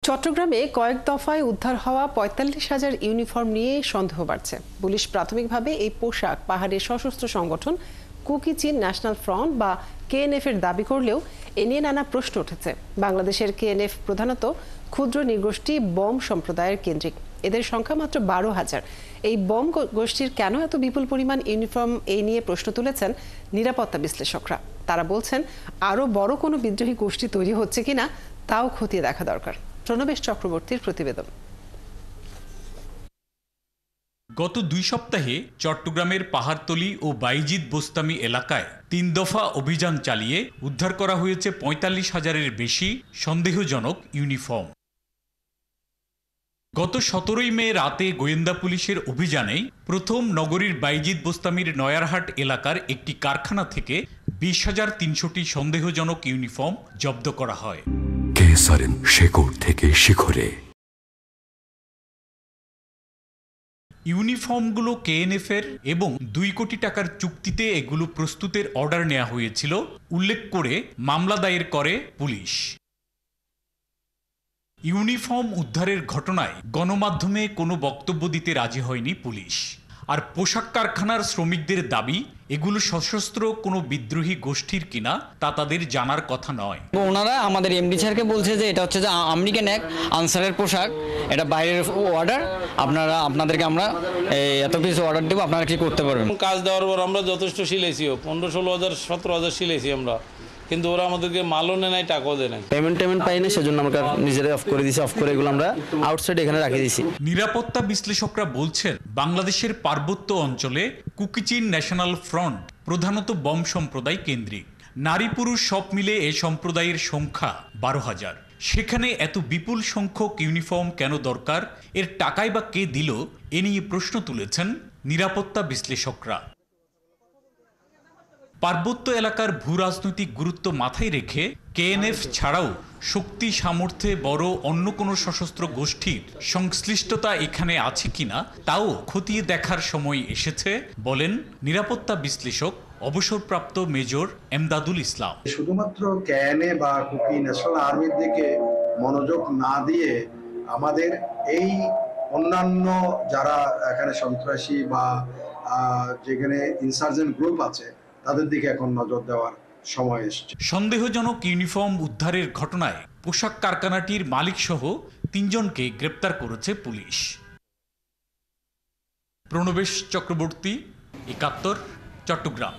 চট্টগ্রামে কয়েক দফায় উদ্ধার হওয়া ৪৫,০০০ ইউনিফর্ম নিয়ে সন্দেহ বাড়ছে। পুলিশ প্রাথমিকভাবে এই পোশাক পাহাড়ের সশস্ত্র সংগঠন কুকি চিন ন্যাশনাল ফ্রন্ট বা কেএনএফ এর দাবি করলেও এ নিয়ে নানা প্রশ্ন উঠেছে। বাংলাদেশের কেএনএফ প্রধানত ক্ষুদ্র নৃগোষ্ঠী বম সম্প্রদায়ের কেন্দ্রিক। এদের সংখ্যা মাত্র ১২,০০০। এই বম গোষ্ঠীর কেন এত বিপুল পরিমাণ ইউনিফর্ম, এই নিয়ে প্রশ্ন তুলেছেন নিরাপত্তা বিশ্লেষকরা। তারা বলছেন আরও বড় কোনো বিদ্রোহী গোষ্ঠী তৈরি হচ্ছে কিনা তাও খতিয়ে দেখা দরকার। প্রণবেশ চক্রবর্তীর প্রতিবেদন। গত ২ সপ্তাহে চট্টগ্রামের পাহাড়তলী ও বাইজিদ বোস্তামি এলাকায় ৩ দফা অভিযান চালিয়ে উদ্ধার করা হয়েছে ৪৫,০০০-এর বেশি সন্দেহজনক ইউনিফর্ম। গত ১৭ মে রাতে গোয়েন্দা পুলিশের অভিযানে প্রথম নগরীর বাইজিদ বোস্তামির নয়ারহাট এলাকার একটি কারখানা থেকে ২০,৩০০টি সন্দেহজনক ইউনিফর্ম জব্দ করা হয়। শেকড় থেকে শিখরে ইউনিফর্মগুলো কেএনএফের এবং ২ কোটি টাকার চুক্তিতে এগুলো প্রস্তুতের অর্ডার নেওয়া হয়েছিল উল্লেখ করে মামলা দায়ের করে পুলিশ। ইউনিফর্ম উদ্ধারের ঘটনায় গণমাধ্যমে কোনো বক্তব্য দিতে রাজি হয়নি পুলিশ। আর পোশাক কারখানার শ্রমিকদের দাবি এগুলো সশস্ত্র কোনো বিদ্রোহী গোষ্ঠীর কিনা তা তাদের জানার কথা নয়। ওনারা আমাদের এমডি স্যারকে বলছে যে এটা হচ্ছে যে আমেরিকান এক আনসারের পোশাক, এটা বাইরের অর্ডার, আপনাদেরকে আমরা এত পিস অর্ডার দেবো, আপনারা কি করতে পারবেন। কাজ দেওয়ার পর আমরা যথেষ্ট সিলেছিও, ১৫-১৬,০০০ ১৭,০০০ সিলেছি আমরা, কিন্তু ওরা আমাদেরকে মালও নেয় নাই, টাকাও দেয় নাই। পেমেন্ট পাই না, সেজন্য আমরা নিজেরাই অফ করে দিয়েছি। অফ করে এগুলো আমরা আউটসাইড এখানে রাখিয়ে দিয়েছি। নিরাপত্তা বিশ্লেষকরা বলছেন বাংলাদেশের পার্বত্য অঞ্চলে কুকি চিন ন্যাশনাল ফ্রন্ট প্রধানত বম সম্প্রদায় কেন্দ্রিক। নারী পুরুষ সব মিলে এ সম্প্রদায়ের সংখ্যা ১২,০০০। সেখানে এত বিপুল সংখ্যক ইউনিফর্ম কেন দরকার, এর টাকাই বা কে দিল, এ নিয়ে প্রশ্ন তুলেছেন নিরাপত্তা বিশ্লেষকরা। পার্বত্য এলাকার ভূ রাজনৈতিক গুরুত্ব মাথায় রেখে কেএনএফ ছাড়াও শক্তি সামর্থ্যে বড় অন্য কোনো সশস্ত্র গোষ্ঠীর সংশ্লিষ্টতা এখানে আছে কিনা তাও খতিয়ে দেখার সময় এসেছে বলেন নিরাপত্তা বিশ্লেষক অবসরপ্রাপ্ত মেজর এমদাদুল ইসলাম। শুধুমাত্র কেএনএ বা কুকি ন্যাশনাল আর্মির দিকে মনোযোগ না দিয়ে আমাদের এই অন্যান্য যারা এখানে সন্ত্রাসী বা যেখানে ইনসার্জেন্ট গ্রুপ আছে তাদের দিকে এখন নজর দেওয়ার সময় এসেছে। সন্দেহজনক ইউনিফর্ম উদ্ধারের ঘটনায় পোশাক কারখানাটির মালিক সহ ৩ জনকে গ্রেপ্তার করেছে পুলিশ। প্রণবেশ চক্রবর্তী, ৭১, চট্টগ্রাম।